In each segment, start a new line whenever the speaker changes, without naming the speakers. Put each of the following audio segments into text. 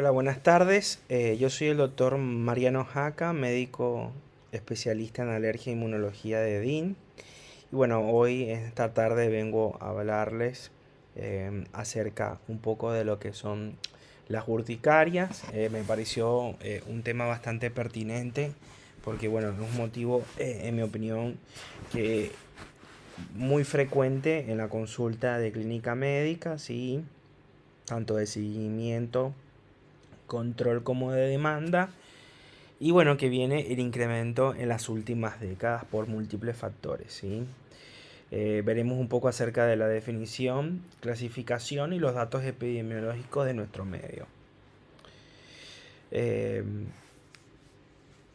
Hola, buenas tardes. Yo soy el doctor Mariano Jaca, médico especialista en alergia e inmunología de DIN. Y bueno, hoy, esta tarde, vengo a hablarles acerca un poco de lo que son las urticarias. Me pareció un tema bastante pertinente porque, bueno, es un motivo, en mi opinión, que muy frecuente en la consulta de clínica médica, sí, tanto de seguimiento, control como de demanda. Y bueno, que viene el incremento en las últimas décadas por múltiples factores, ¿sí? Veremos un poco acerca de la definición, clasificación y los datos epidemiológicos de nuestro medio. Eh,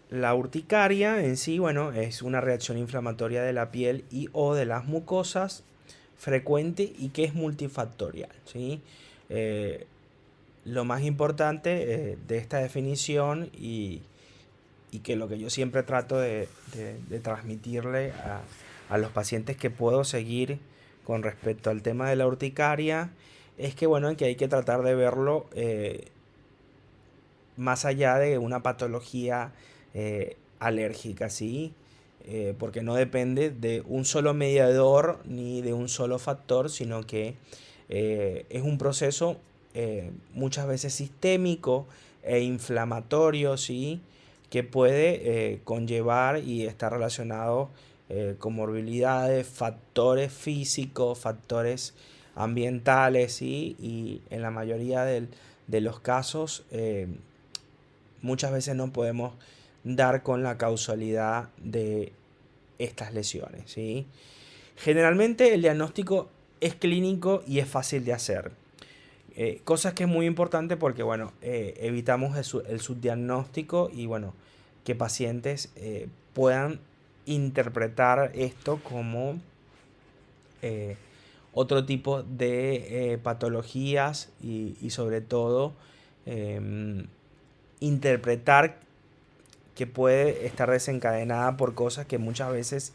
la urticaria en sí, bueno, es una reacción inflamatoria de la piel y o de las mucosas frecuente y que es multifactorial, ¿sí? Eh, lo más importante de esta definición y que lo que yo siempre trato de transmitirle a los pacientes que puedo seguir con respecto al tema de la urticaria es que bueno, que hay que tratar de verlo más allá de una patología alérgica, ¿sí? Porque no depende de un solo mediador ni de un solo factor, sino que es un proceso muchas veces sistémico e inflamatorio, ¿sí? Que puede conllevar y estar relacionado con morbilidades, factores físicos, factores ambientales, ¿sí? Y en la mayoría de los casos muchas veces no podemos dar con la causalidad de estas lesiones, ¿sí? Generalmente el diagnóstico es clínico y es fácil de hacer. Cosas que es muy importante porque, bueno, evitamos el subdiagnóstico y, bueno, que pacientes puedan interpretar esto como eh, otro tipo de patologías y sobre todo eh, interpretar que puede estar desencadenada por cosas que muchas veces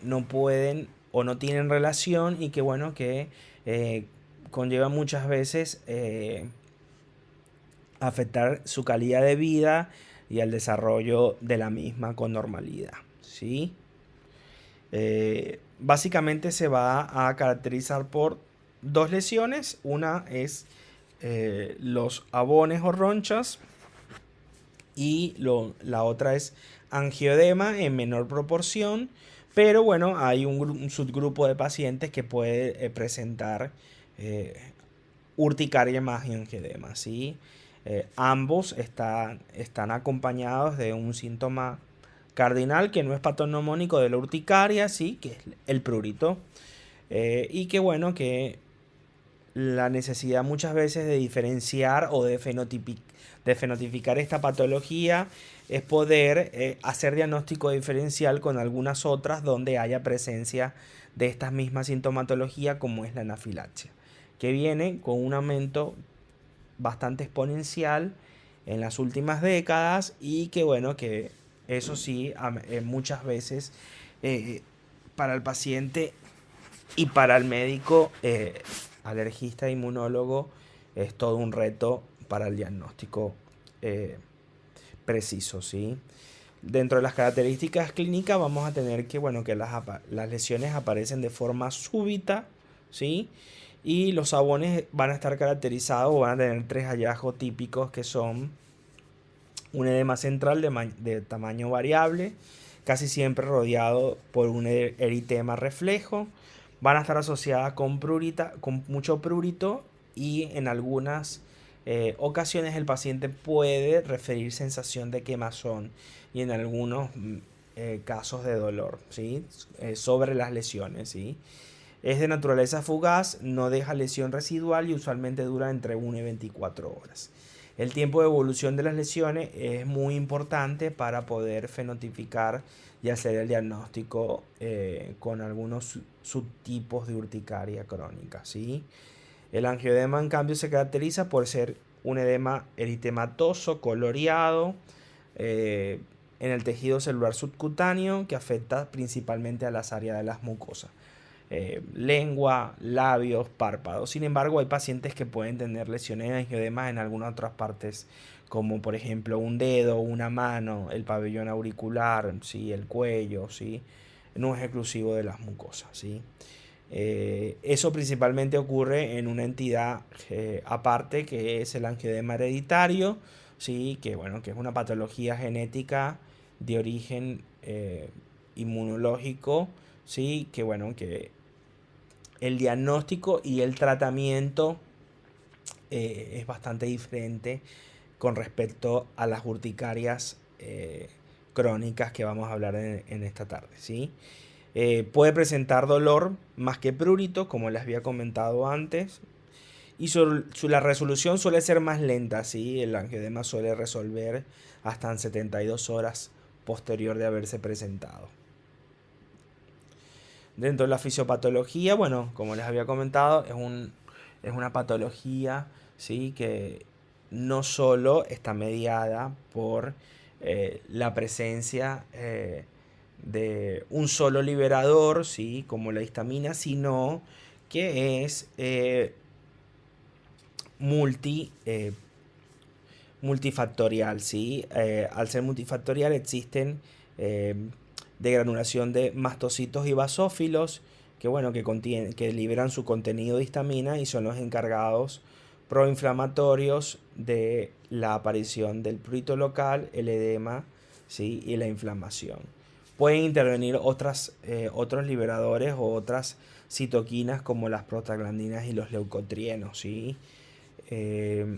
no pueden o no tienen relación y que bueno que eh, conlleva muchas veces afectar su calidad de vida y el desarrollo de la misma con normalidad, ¿sí? Básicamente se va a caracterizar por dos lesiones. Una es los abones o ronchas y la otra es angioedema en menor proporción, pero bueno, hay un subgrupo de pacientes que puede presentar eh, urticaria más angioedema, ¿sí? Ambos están acompañados de un síntoma cardinal que no es patognomónico de la urticaria, ¿sí? Que es el prurito. Y que bueno, que la necesidad muchas veces de diferenciar o de fenotipicar esta patología es poder hacer diagnóstico diferencial con algunas otras donde haya presencia de estas mismas sintomatologías como es la anafilaxia, que viene con un aumento bastante exponencial en las últimas décadas y que bueno, que eso sí, muchas veces eh, para el paciente y para el médico alergista e inmunólogo es todo un reto para el diagnóstico eh, preciso, ¿sí? Dentro de las características clínicas vamos a tener que, bueno, que las lesiones aparecen de forma súbita, ¿sí? Y los sabones van a estar caracterizados o van a tener tres hallazgos típicos que son un edema central de tamaño variable, casi siempre rodeado por un eritema reflejo. Van a estar asociadas con prurita, con mucho prurito y en algunas ocasiones el paciente puede referir sensación de quemazón y en algunos casos de dolor, ¿sí? Sobre las lesiones, ¿sí? Es de naturaleza fugaz, no deja lesión residual y usualmente dura entre 1 y 24 horas. El tiempo de evolución de las lesiones es muy importante para poder fenotipicar y hacer el diagnóstico con algunos subtipos de urticaria crónica, ¿sí? El angioedema, en cambio, se caracteriza por ser un edema eritematoso, coloreado, eh, en el tejido celular subcutáneo que afecta principalmente a las áreas de las mucosas. lengua, labios, párpados. Sin embargo, hay pacientes que pueden tener lesiones de angioedema en algunas otras partes, como por ejemplo un dedo, una mano, el pabellón auricular, ¿sí? El cuello, ¿sí? No es exclusivo de las mucosas, ¿sí? Eso principalmente ocurre en una entidad aparte, que es el angioedema hereditario, ¿sí? Que, bueno, que es una patología genética de origen inmunológico, ¿sí? Que, bueno, que el diagnóstico y el tratamiento es bastante diferente con respecto a las urticarias crónicas que vamos a hablar en esta tarde, ¿sí? Puede presentar dolor más que prurito, como les había comentado antes, y la resolución suele ser más lenta, ¿sí? El angioedema suele resolver hasta en 72 horas posterior de haberse presentado. Dentro de la fisiopatología, bueno, como les había comentado, es una patología, ¿sí? Que no solo está mediada por la presencia de un solo liberador, ¿sí? Como la histamina, sino que es multifactorial, ¿sí? Al ser multifactorial existen eh, degranulación de mastocitos y basófilos que, bueno, que liberan su contenido de histamina y son los encargados proinflamatorios de la aparición del prurito local, el edema, ¿sí? Y la inflamación. Pueden intervenir otros liberadores o otras citoquinas como las prostaglandinas y los leucotrienos, ¿sí?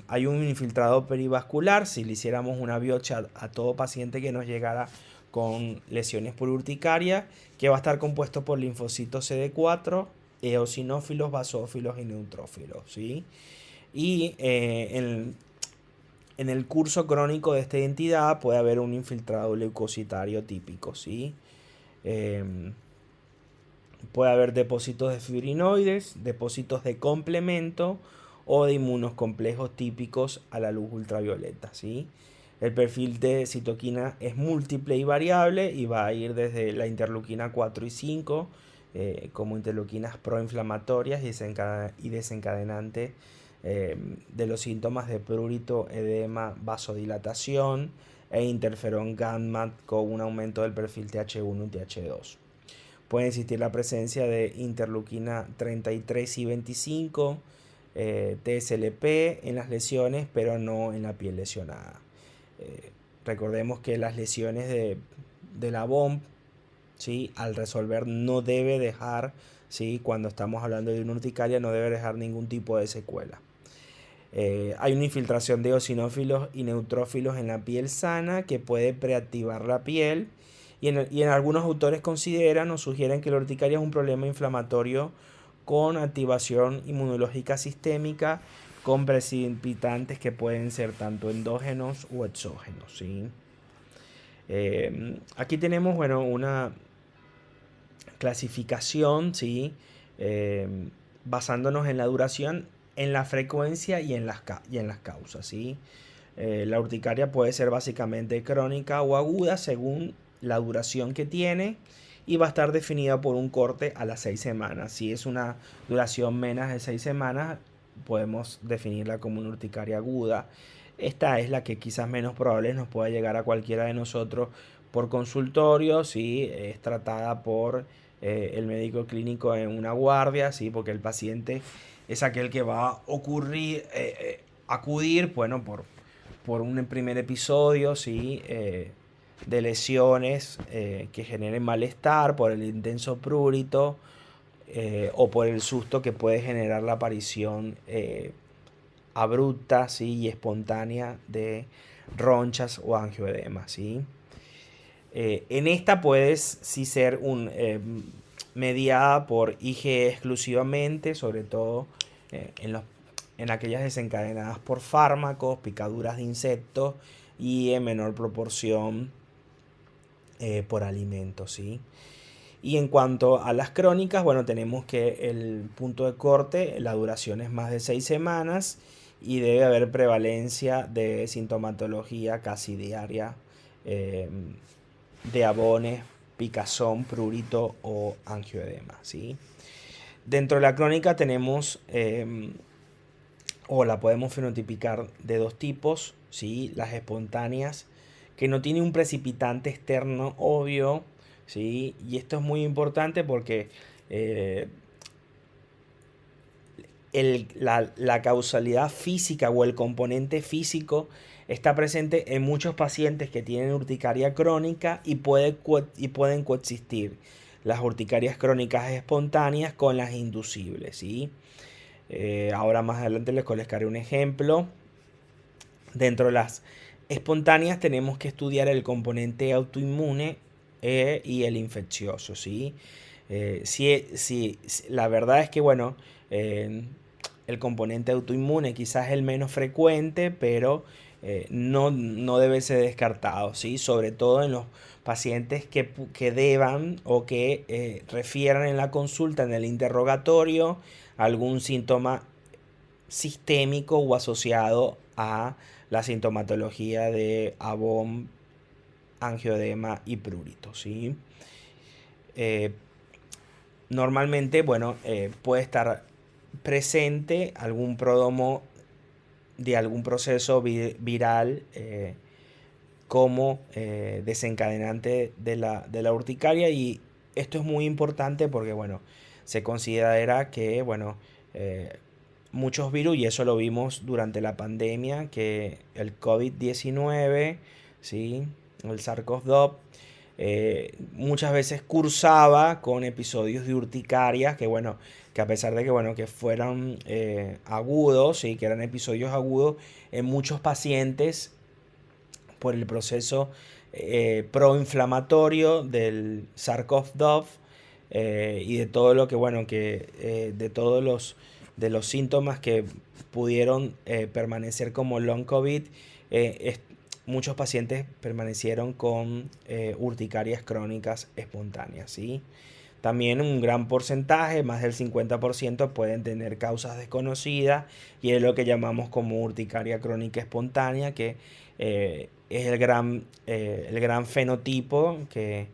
Hay un infiltrado perivascular. Si le hiciéramos una biopsia a todo paciente que nos llegara con lesiones por urticaria, que va a estar compuesto por linfocitos CD4, eosinófilos, basófilos y neutrófilos, ¿sí? Y en el curso crónico de esta identidad puede haber un infiltrado leucocitario típico, ¿sí? Puede haber depósitos de fibrinoides, depósitos de complemento o de inmunocomplejos típicos a la luz ultravioleta, ¿sí? El perfil de citoquina es múltiple y variable y va a ir desde la interleuquina 4 y 5 como interleuquinas proinflamatorias y desencadenante de los síntomas de prurito, edema, vasodilatación e interferón gamma con un aumento del perfil TH1 y TH2. Puede existir la presencia de interleuquina 33 y 25, TSLP en las lesiones, pero no en la piel lesionada. Recordemos que las lesiones de la BOMP, ¿sí? Al resolver no debe dejar, ¿sí? Cuando estamos hablando de una urticaria, no debe dejar ningún tipo de secuela. Hay una infiltración de eosinófilos y neutrófilos en la piel sana que puede preactivar la piel. Y en algunos autores consideran o sugieren que la urticaria es un problema inflamatorio con activación inmunológica sistémica, con precipitantes que pueden ser tanto endógenos o exógenos, ¿sí? Aquí tenemos, bueno, una clasificación, ¿sí? Basándonos en la duración, en la frecuencia y en las causas, ¿sí? La urticaria puede ser básicamente crónica o aguda según la duración que tiene y va a estar definida por un corte a las 6 semanas. Si es una duración menos de 6 semanas, podemos definirla como una urticaria aguda. Esta es la que quizás menos probable nos pueda llegar a cualquiera de nosotros por consultorio, si es tratada por el médico clínico en una guardia, ¿sí? Porque el paciente es aquel que va a acudir, bueno, por un primer episodio, ¿sí? De lesiones que generen malestar por el intenso prurito o por el susto que puede generar la aparición abrupta, ¿sí? Y espontánea de ronchas o angioedema, ¿sí? En esta puedes sí ser mediada por IgE exclusivamente, sobre todo en aquellas desencadenadas por fármacos, picaduras de insectos y en menor proporción por alimentos, ¿sí? Y en cuanto a las crónicas, bueno, tenemos que el punto de corte, la duración es más de 6 semanas y debe haber prevalencia de sintomatología casi diaria de abones, picazón, prurito o angioedema, ¿sí? Dentro de la crónica tenemos, o la podemos fenotipicar de dos tipos, ¿sí? Las espontáneas, que no tienen un precipitante externo obvio, ¿sí? Y esto es muy importante porque eh, la causalidad física o el componente físico está presente en muchos pacientes que tienen urticaria crónica y pueden coexistir las urticarias crónicas espontáneas con las inducibles, ¿sí? Ahora más adelante les colocaré un ejemplo. Dentro de las espontáneas tenemos que estudiar el componente autoinmune y el infeccioso, ¿sí? La verdad es que, bueno, eh, el componente autoinmune quizás es el menos frecuente, pero no debe ser descartado, ¿sí? Sobre todo en los pacientes que deban o que refieran en la consulta, en el interrogatorio, algún síntoma sistémico o asociado a la sintomatología de ABOM, angioedema y prurito, ¿sí? Eh, Normalmente, bueno, puede estar presente algún pródromo de algún proceso viral como desencadenante de la urticaria, y esto es muy importante porque, bueno, se considera que, bueno, eh, muchos virus, y eso lo vimos durante la pandemia, que el COVID-19, ¿sí? El SARS-CoV-2, muchas veces cursaba con episodios de urticaria, que bueno, que a pesar de que, bueno, que fueran agudos, ¿sí? Que eran episodios agudos, en muchos pacientes por el proceso proinflamatorio del SARS-CoV-2 y de todo lo que, bueno, de todos de los síntomas que pudieron permanecer como long COVID, muchos pacientes permanecieron con urticarias crónicas espontáneas, ¿sí? También un gran porcentaje, más del 50%, pueden tener causas desconocidas, y es lo que llamamos como urticaria crónica espontánea, que es el gran fenotipo que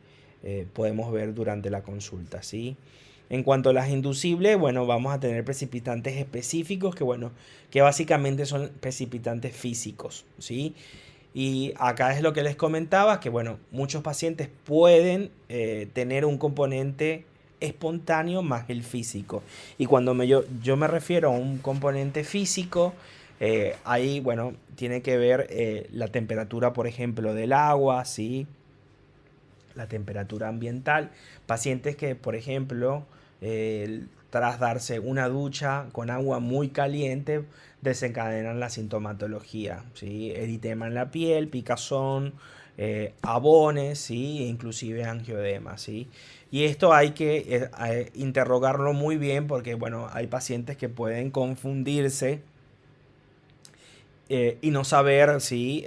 podemos ver durante la consulta, ¿sí? En cuanto a las inducibles, bueno, vamos a tener precipitantes específicos que, bueno, que básicamente son precipitantes físicos, ¿sí? Y acá es lo que les comentaba, que, bueno, muchos pacientes pueden tener un componente espontáneo más el físico. Y cuando yo me refiero a un componente físico, ahí, bueno, tiene que ver la temperatura, por ejemplo, del agua, ¿sí? La temperatura ambiental. Pacientes que, por ejemplo, tras darse una ducha con agua muy caliente, desencadenan la sintomatología, ¿sí? Eritema en la piel, picazón, abones, ¿sí? E inclusive angioedema, ¿sí? Y esto hay que interrogarlo muy bien porque, bueno, hay pacientes que pueden confundirse y no saber si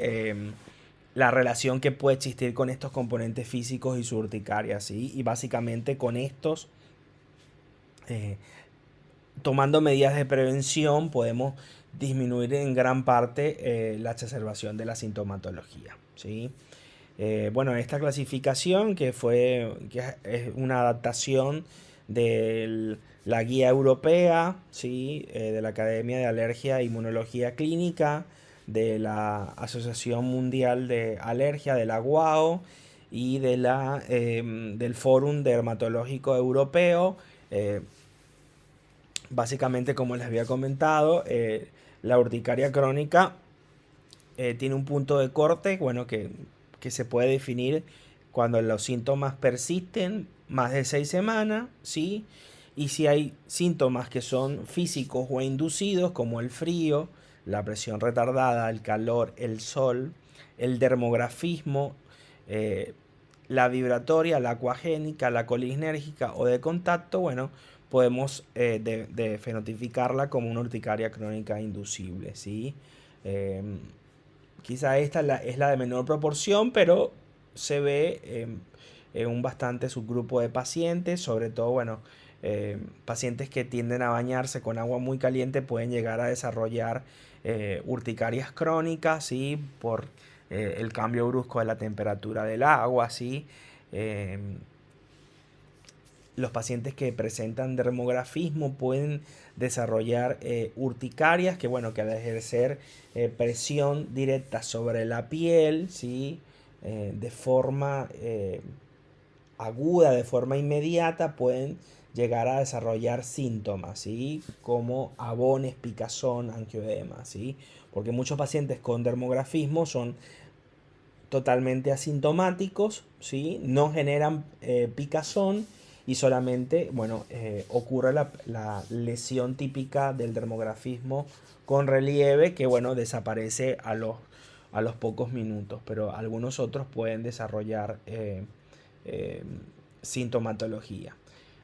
la relación que puede existir con estos componentes físicos y su urticaria, ¿sí? Y básicamente con estos, eh, tomando medidas de prevención, podemos disminuir en gran parte la exacerbación de la sintomatología, ¿sí? Bueno, esta clasificación que es una adaptación de la guía europea, ¿sí? De la Academia de Alergia e Inmunología Clínica, de la Asociación Mundial de Alergia, de la GUAO, y del Fórum Dermatológico Europeo. eh, Básicamente, como les había comentado, la urticaria crónica tiene un punto de corte, bueno, que se puede definir cuando los síntomas persisten más de 6 semanas, ¿sí? Y si hay síntomas que son físicos o inducidos, como el frío, la presión retardada, el calor, el sol, el dermografismo, eh, la vibratoria, la acuagénica, la colinérgica o de contacto, bueno, podemos de fenotipicarla como una urticaria crónica inducible, ¿sí? Eh, Quizá esta es la de menor proporción, pero se ve en un bastante subgrupo de pacientes, sobre todo, bueno, pacientes que tienden a bañarse con agua muy caliente pueden llegar a desarrollar urticarias crónicas, ¿sí? Por el cambio brusco de la temperatura del agua, ¿sí? Eh, los pacientes que presentan dermografismo pueden desarrollar urticarias que, bueno, que al ejercer presión directa sobre la piel, ¿sí? De forma aguda, de forma inmediata, pueden llegar a desarrollar síntomas, ¿sí? Como abones, picazón, angioedema, ¿sí? Porque muchos pacientes con dermografismo son totalmente asintomáticos, ¿sí? No generan picazón y solamente, bueno, ocurre la lesión típica del dermografismo con relieve que, bueno, desaparece a los pocos minutos, pero algunos otros pueden desarrollar eh, sintomatología.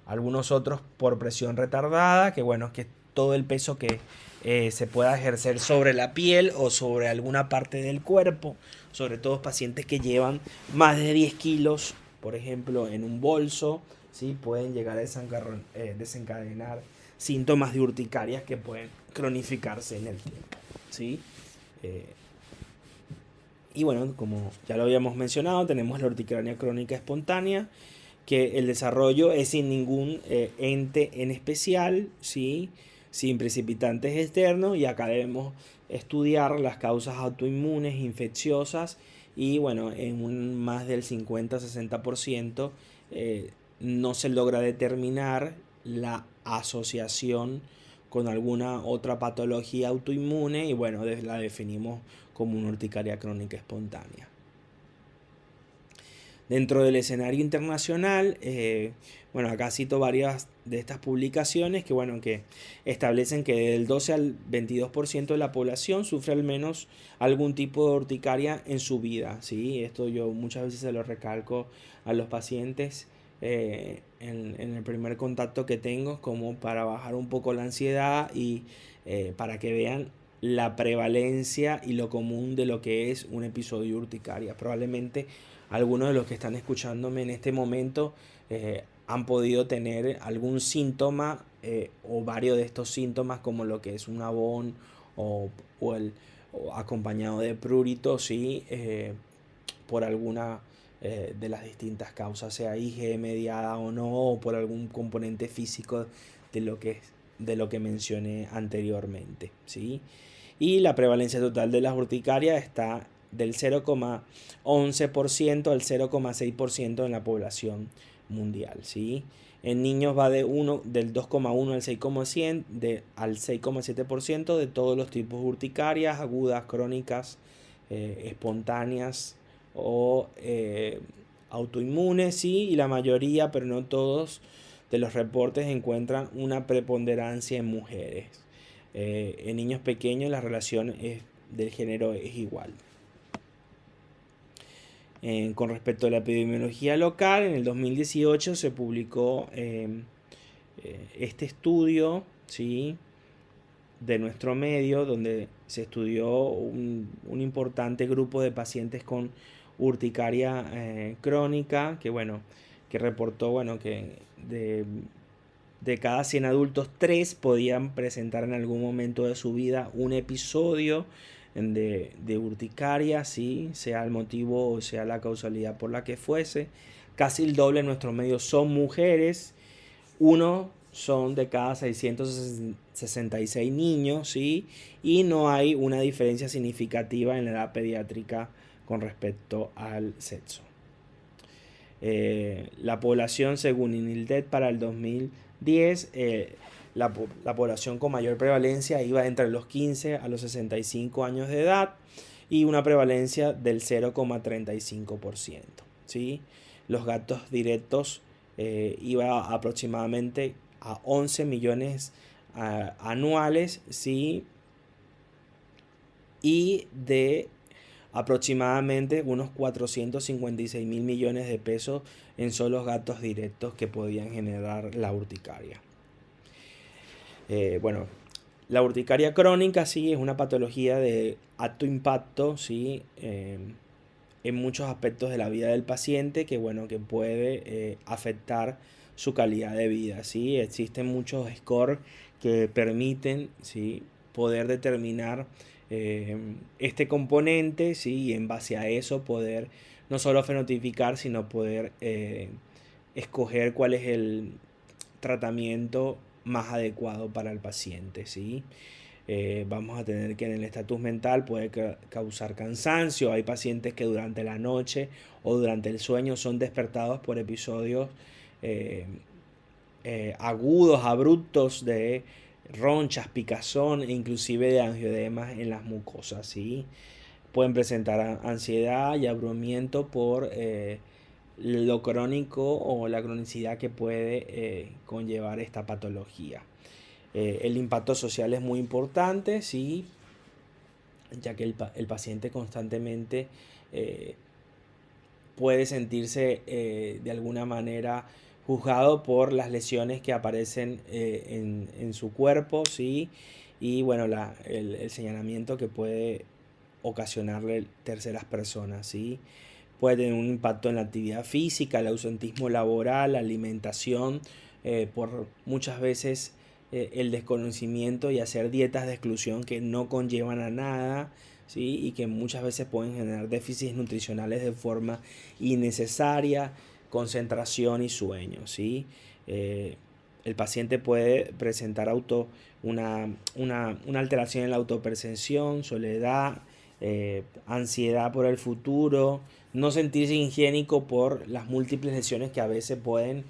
Algunos otros por presión retardada, que, bueno, que todo el peso que se pueda ejercer sobre la piel o sobre alguna parte del cuerpo, sobre todo pacientes que llevan más de 10 kilos, por ejemplo, en un bolso, ¿sí? Pueden llegar a desencadenar síntomas de urticarias que pueden cronificarse en el tiempo, ¿sí? Y bueno, como ya lo habíamos mencionado, tenemos la urticaria crónica espontánea, que el desarrollo es sin ningún ente en especial, ¿sí? Sin precipitantes externos, y acá debemos estudiar las causas autoinmunes, infecciosas, y bueno, en un más del 50-60% no se logra determinar la asociación con alguna otra patología autoinmune, y bueno, la definimos como una urticaria crónica espontánea. Dentro del escenario internacional, bueno, acá cito varias de estas publicaciones que, bueno, que establecen que del 12 al 22% de la población sufre al menos algún tipo de urticaria en su vida, ¿sí? Esto yo muchas veces se lo recalco a los pacientes en el primer contacto que tengo, como para bajar un poco la ansiedad y para que vean la prevalencia y lo común de lo que es un episodio de urticaria. Probablemente algunos de los que están escuchándome en este momento han podido tener algún síntoma o varios de estos síntomas, como lo que es un abón o acompañado de prurito, ¿sí? Por alguna de las distintas causas, sea IgE mediada o no, o por algún componente físico de lo que mencioné anteriormente, ¿sí? Y la prevalencia total de las urticarias está del 0,11% al 0,6% en la población mundial, ¿sí? En niños va del 2,1 al 6,7% de todos los tipos de urticarias, agudas, crónicas, espontáneas o autoinmunes, ¿sí? Y la mayoría, pero no todos, de los reportes encuentran una preponderancia en mujeres. En niños pequeños la relación del género es igual. Con respecto a la epidemiología local, en el 2018 se publicó este estudio, ¿sí? De nuestro medio, donde se estudió un importante grupo de pacientes con urticaria crónica, que, bueno, que reportó, bueno, que de cada 100 adultos, 3 podían presentar en algún momento de su vida un episodio de urticaria, ¿sí? Sea el motivo o sea la causalidad por la que fuese. Casi el doble en nuestros medios son mujeres. Uno son de cada 666 niños, ¿sí? Y no hay una diferencia significativa en la edad pediátrica con respecto al sexo. La población, según INILDET, para el 2010, la población con mayor prevalencia iba entre los 15 a los 65 años de edad, y una prevalencia del 0,35%, ¿sí? Los gastos directos iba aproximadamente a 11 millones anuales, ¿sí? Y de aproximadamente unos 456 mil millones de pesos en solo gastos directos que podían generar la urticaria. Bueno, la urticaria crónica, sí, es una patología de alto impacto, sí, en muchos aspectos de la vida del paciente, que, bueno, que puede afectar su calidad de vida, ¿sí? Existen muchos scores que permiten, ¿sí?, poder determinar este componente, ¿sí? Y en base a eso poder no solo fenotipicar, sino poder escoger cuál es el tratamiento más adecuado para el paciente, ¿sí? Vamos a tener que en el estatus mental puede causar cansancio. Hay pacientes que durante la noche o durante el sueño son despertados por episodios eh, agudos, abruptos de ronchas, picazón e inclusive de angioedemas en las mucosas, ¿sí? Pueden presentar ansiedad y abrumamiento por lo crónico o la cronicidad que puede conllevar esta patología. El impacto social es muy importante, ¿sí? Ya que el paciente constantemente puede sentirse de alguna manera juzgado por las lesiones que aparecen en su cuerpo, ¿sí? Y bueno, el señalamiento que puede ocasionarle terceras personas, ¿sí? Puede tener un impacto en la actividad física, el ausentismo laboral, la alimentación, por muchas veces el desconocimiento y hacer dietas de exclusión que no conllevan a nada, ¿sí? Y que muchas veces pueden generar déficits nutricionales de forma innecesaria, concentración y sueño, ¿sí? El paciente puede presentar una alteración en la autopercepción, soledad, ansiedad por el futuro, no sentirse higiénico por las múltiples lesiones que a veces pueden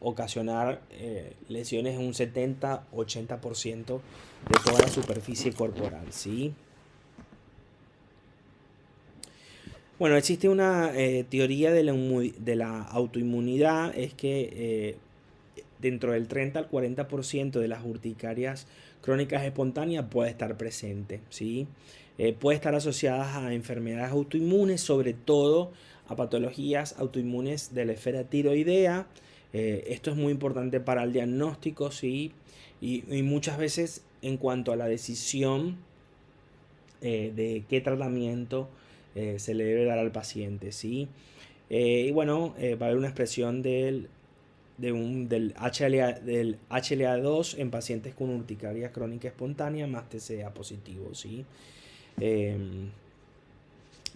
ocasionar lesiones en un 70-80% de toda la superficie corporal, ¿sí? Bueno, existe una teoría de la autoinmunidad, es que dentro del 30 al 40% de las urticarias crónicas espontáneas puede estar presente, ¿sí? Puede estar asociadas a enfermedades autoinmunes, sobre todo a patologías autoinmunes de la esfera tiroidea. Esto es muy importante para el diagnóstico, ¿sí? Y muchas veces en cuanto a la decisión de qué tratamiento se le debe dar al paciente, ¿sí? Y bueno, va a haber una expresión del HLA2 en pacientes con urticaria crónica espontánea más TCA positivo, ¿sí? Eh,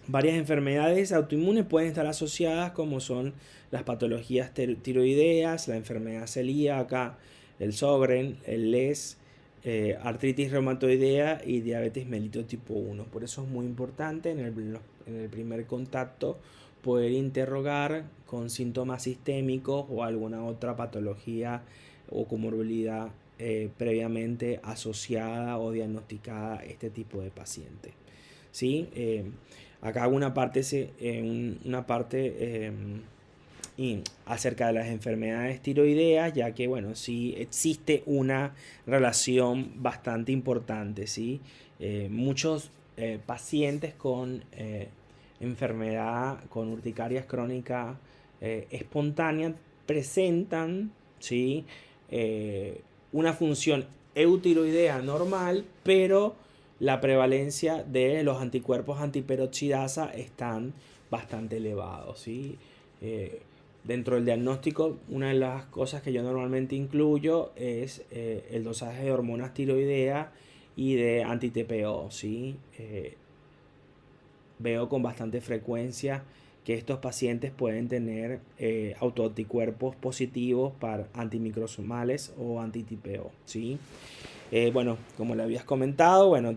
Varias enfermedades autoinmunes pueden estar asociadas, como son las patologías tiroideas, la enfermedad celíaca, el Sjögren, el LES, artritis reumatoidea y diabetes mellitus tipo 1. Por eso es muy importante en el primer contacto poder interrogar con síntomas sistémicos o alguna otra patología o comorbilidad previamente asociada o diagnosticada a este tipo de paciente, ¿sí? Acá hago una parte acerca de las enfermedades tiroideas, ya que bueno, sí existe una relación bastante importante, ¿sí? Muchos pacientes con enfermedad, con urticarias crónicas espontáneas presentan, ¿sí? Una función eutiroidea normal, pero la prevalencia de los anticuerpos antiperoxidasa están bastante elevados, ¿sí? Dentro del diagnóstico, una de las cosas que yo normalmente incluyo es el dosaje de hormonas tiroideas y de anti-TPO, ¿sí? Veo con bastante frecuencia que estos pacientes pueden tener autoanticuerpos positivos para antimicrosomales o anti-TPO, ¿sí? Bueno, como le habías comentado, bueno,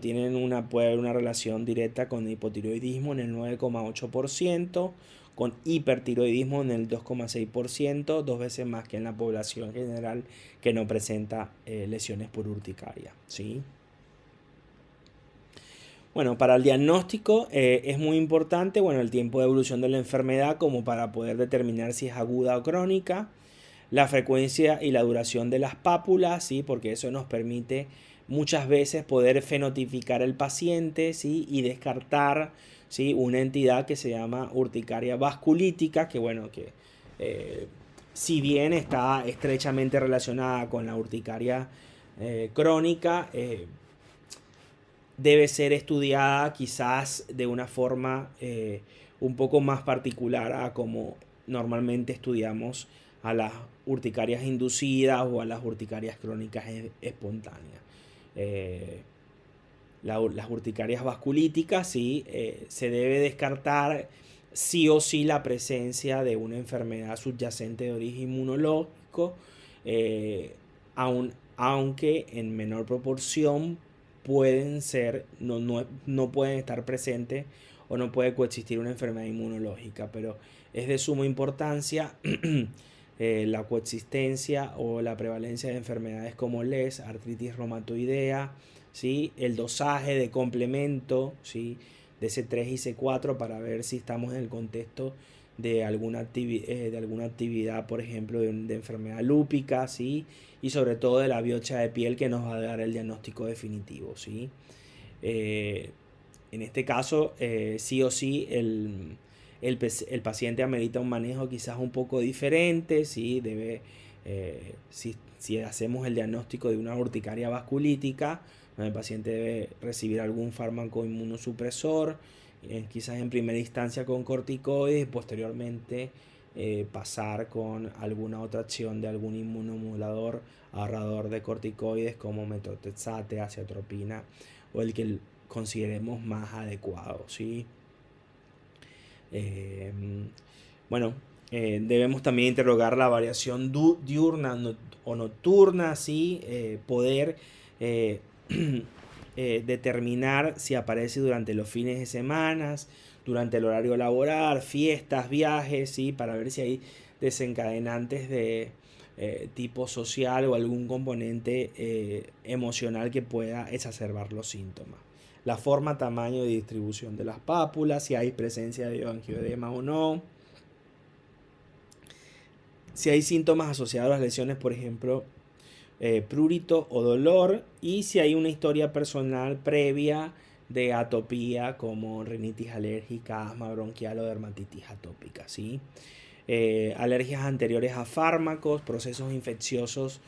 puede haber una relación directa con hipotiroidismo en el 9,8%, con hipertiroidismo en el 2,6%, dos veces más que en la población general que no presenta lesiones por urticaria, ¿sí? Bueno, para el diagnóstico es muy importante, bueno, el tiempo de evolución de la enfermedad como para poder determinar si es aguda o crónica, la frecuencia y la duración de las pápulas, ¿sí? Porque eso nos permite muchas veces poder fenotipicar el paciente, ¿sí? Y descartar, ¿sí? Una entidad que se llama urticaria vasculítica, que bueno, que si bien está estrechamente relacionada con la urticaria crónica, debe ser estudiada quizás de una forma un poco más particular a como normalmente estudiamos a las urticarias inducidas o a las urticarias crónicas espontáneas. Las urticarias vasculíticas, sí, se debe descartar sí o sí la presencia de una enfermedad subyacente de origen inmunológico, aunque en menor proporción pueden ser, no pueden estar presentes o no puede coexistir una enfermedad inmunológica, pero es de suma importancia la coexistencia o la prevalencia de enfermedades como LES, artritis reumatoidea, ¿sí? El dosaje de complemento, ¿sí? De C3 y C4 para ver si estamos en el contexto de de alguna actividad, por ejemplo, de enfermedad lúpica, ¿sí? Y sobre todo de la biopsia de piel que nos va a dar el diagnóstico definitivo, ¿sí? Eh, en este caso, sí o sí, el paciente amerita un manejo quizás un poco diferente, ¿sí? Si hacemos el diagnóstico de una urticaria vasculítica, el paciente debe recibir algún fármaco inmunosupresor, quizás en primera instancia con corticoides y posteriormente pasar con alguna otra acción de algún inmunomodulador ahorrador de corticoides como metotrexate, aciatropina o el que consideremos más adecuado, ¿sí? Eh, bueno, debemos también interrogar la variación diurna o nocturna, ¿sí? Poder eh, determinar si aparece durante los fines de semana, durante el horario laboral, fiestas, viajes, ¿sí? Para ver si hay desencadenantes de tipo social o algún componente emocional que pueda exacerbar los síntomas. La forma, tamaño y distribución de las pápulas, si hay presencia de angioedema o no, si hay síntomas asociados a las lesiones, por ejemplo, prurito o dolor, y si hay una historia personal previa de atopía como rinitis alérgica, asma bronquial o dermatitis atópica, ¿sí? Alergias anteriores a fármacos, procesos infecciosos,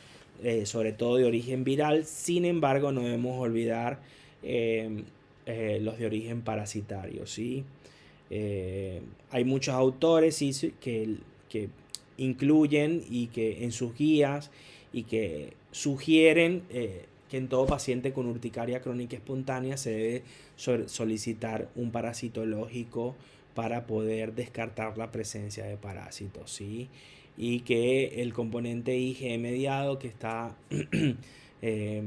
sobre todo de origen viral. Sin embargo, no debemos olvidar los de origen parasitario, ¿sí? Hay muchos autores, ¿sí? que incluyen y que en sus guías y que sugieren que en todo paciente con urticaria crónica espontánea se debe solicitar un parasitológico para poder descartar la presencia de parásitos, ¿sí? Y que el componente IgE mediado que está eh,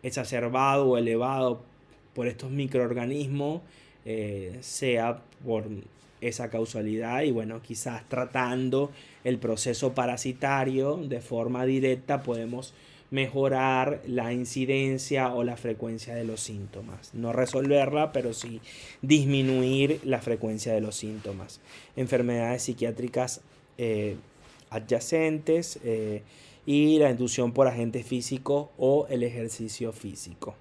exacerbado o elevado por estos microorganismos sea por esa causalidad y bueno, quizás tratando el proceso parasitario de forma directa podemos mejorar la incidencia o la frecuencia de los síntomas. No resolverla, pero sí disminuir la frecuencia de los síntomas. Enfermedades psiquiátricas adyacentes y la inducción por agentes físicos o el ejercicio físico.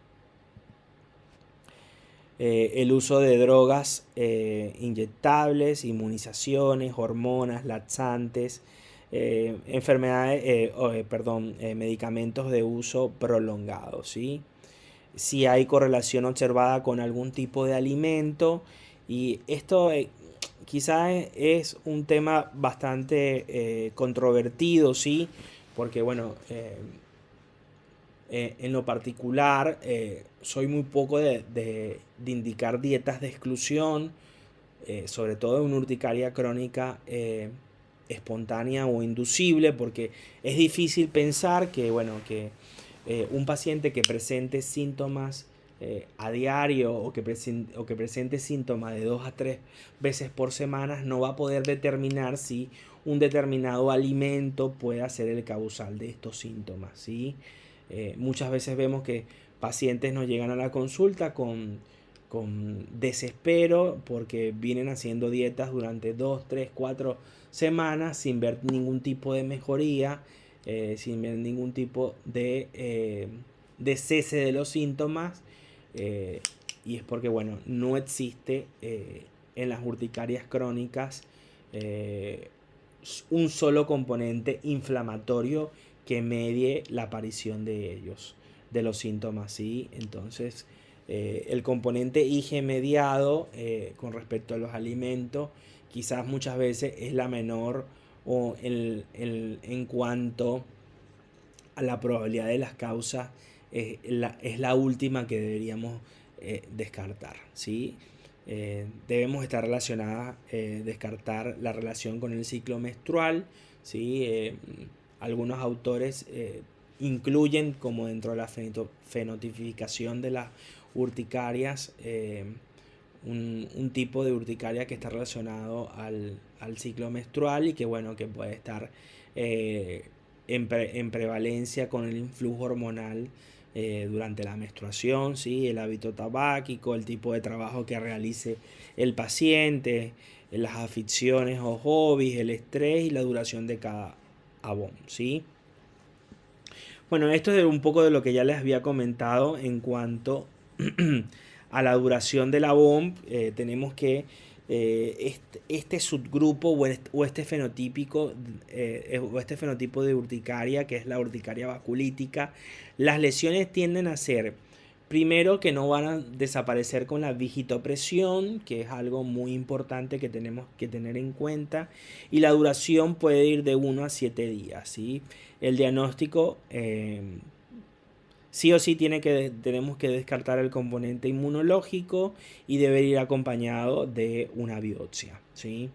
El uso de drogas inyectables, inmunizaciones, hormonas, laxantes, medicamentos de uso prolongado, ¿sí? Si hay correlación observada con algún tipo de alimento, y esto quizás es un tema bastante controvertido, ¿sí? Porque bueno, en lo particular, soy muy poco de indicar dietas de exclusión, sobre todo en una urticaria crónica espontánea o inducible, porque es difícil pensar que, bueno, que un paciente que presente síntomas a diario o que presente síntomas de 2 a 3 veces por semana no va a poder determinar si un determinado alimento puede ser el causal de estos síntomas, ¿sí? Muchas veces vemos que pacientes nos llegan a la consulta con desespero porque vienen haciendo dietas durante 2, 3, 4 semanas sin ver ningún tipo de mejoría, sin ver ningún tipo de cese de los síntomas, y es porque bueno, no existe en las urticarias crónicas un solo componente inflamatorio que medie la aparición de ellos, de los síntomas, ¿sí? Entonces, el componente IgE mediado con respecto a los alimentos, quizás muchas veces es la menor o en cuanto a la probabilidad de las causas, es la última que deberíamos descartar, ¿sí? debemos estar relacionadas, descartar la relación con el ciclo menstrual, ¿sí? Algunos autores incluyen como dentro de la fenotipificación de las urticarias un tipo de urticaria que está relacionado al ciclo menstrual y que bueno, que puede estar en prevalencia con el influjo hormonal durante la menstruación, ¿sí? El hábito tabáquico, el tipo de trabajo que realice el paciente, las aficiones o hobbies, el estrés y la duración de cada abón, ¿sí? Bueno, esto es un poco de lo que ya les había comentado en cuanto a la duración de la BOM. Tenemos que este subgrupo o este fenotípico o este fenotipo de urticaria, que es la urticaria vasculítica, las lesiones tienden a ser, primero, que no van a desaparecer con la vigitopresión, que es algo muy importante que tenemos que tener en cuenta, y la duración puede ir de 1 a 7 días, ¿sí? El diagnóstico sí o sí tenemos que descartar el componente inmunológico y debe ir acompañado de una biopsia, ¿sí?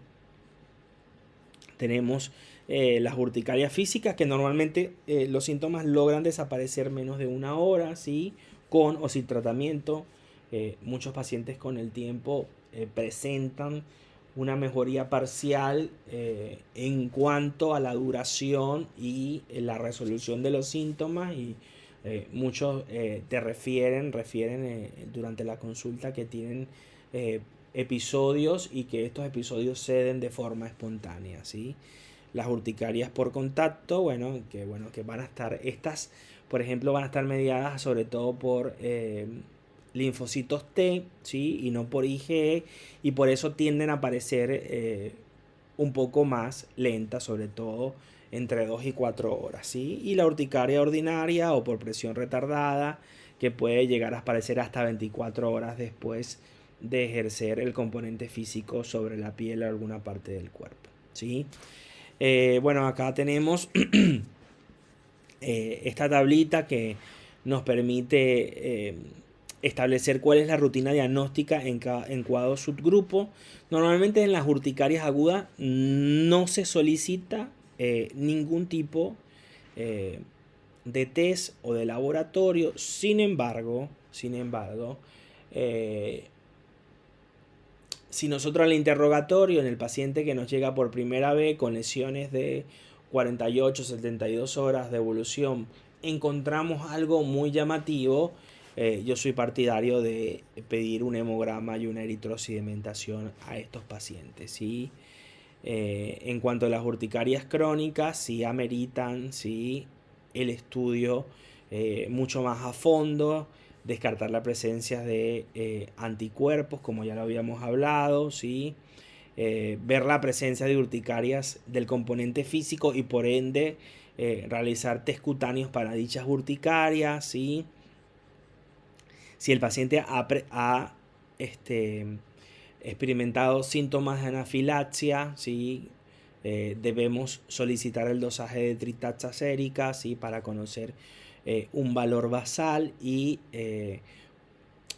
Tenemos las urticarias físicas, que normalmente los síntomas logran desaparecer menos de 1 hora, ¿sí? Con o sin tratamiento. Muchos pacientes con el tiempo presentan una mejoría parcial en cuanto a la duración y la resolución de los síntomas, y muchos te refieren durante la consulta que tienen episodios y que estos episodios ceden de forma espontánea, ¿sí? Las urticarias por contacto, que van a estar, estas, por ejemplo, van a estar mediadas sobre todo por linfocitos T, ¿sí? Y no por IgE, y por eso tienden a aparecer un poco más lentas, sobre todo entre 2 y 4 horas, ¿sí? Y la urticaria ordinaria o por presión retardada, que puede llegar a aparecer hasta 24 horas después de ejercer el componente físico sobre la piel o alguna parte del cuerpo, ¿sí? Bueno, acá tenemos esta tablita que nos permite establecer cuál es la rutina diagnóstica en cada subgrupo. Normalmente en las urticarias agudas no se solicita ningún tipo de test o de laboratorio. Sin embargo, si nosotros al interrogatorio en el paciente que nos llega por primera vez con lesiones de 48, 72 horas de evolución encontramos algo muy llamativo, yo soy partidario de pedir un hemograma y una eritrosedimentación a estos pacientes, ¿sí? En cuanto a las urticarias crónicas, sí ameritan, sí, el estudio mucho más a fondo, descartar la presencia de anticuerpos, como ya lo habíamos hablado, ¿sí? Ver la presencia de urticarias del componente físico y por ende realizar test cutáneos para dichas urticarias, ¿sí? Si el paciente ha experimentado síntomas de anafilaxia, ¿sí? Debemos solicitar el dosaje de tritaxa sérica, ¿sí? Para conocer un valor basal, y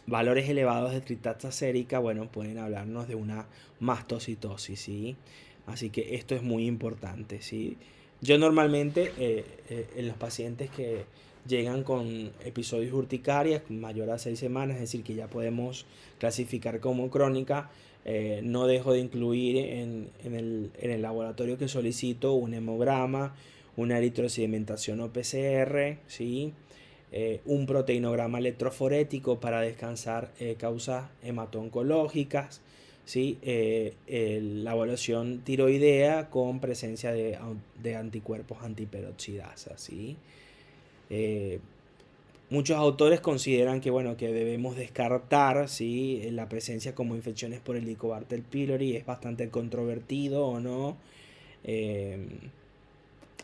valores elevados de tritaxa sérica, bueno, pueden hablarnos de una mastocitosis, ¿sí? Así que esto es muy importante, ¿sí? Yo normalmente en los pacientes que llegan con episodios urticarias mayor a 6 semanas, es decir, que ya podemos clasificar como crónica, no dejo de incluir en el laboratorio que solicito un hemograma, una eritrosedimentación o PCR, ¿sí? Un proteinograma electroforético para descansar causas hemato-oncológicas, ¿sí? La evaluación tiroidea con presencia de anticuerpos antiperoxidasa, ¿sí? Muchos autores consideran que, bueno, que debemos descartar, ¿sí? La presencia como infecciones por Helicobacter pylori. Es bastante controvertido o no.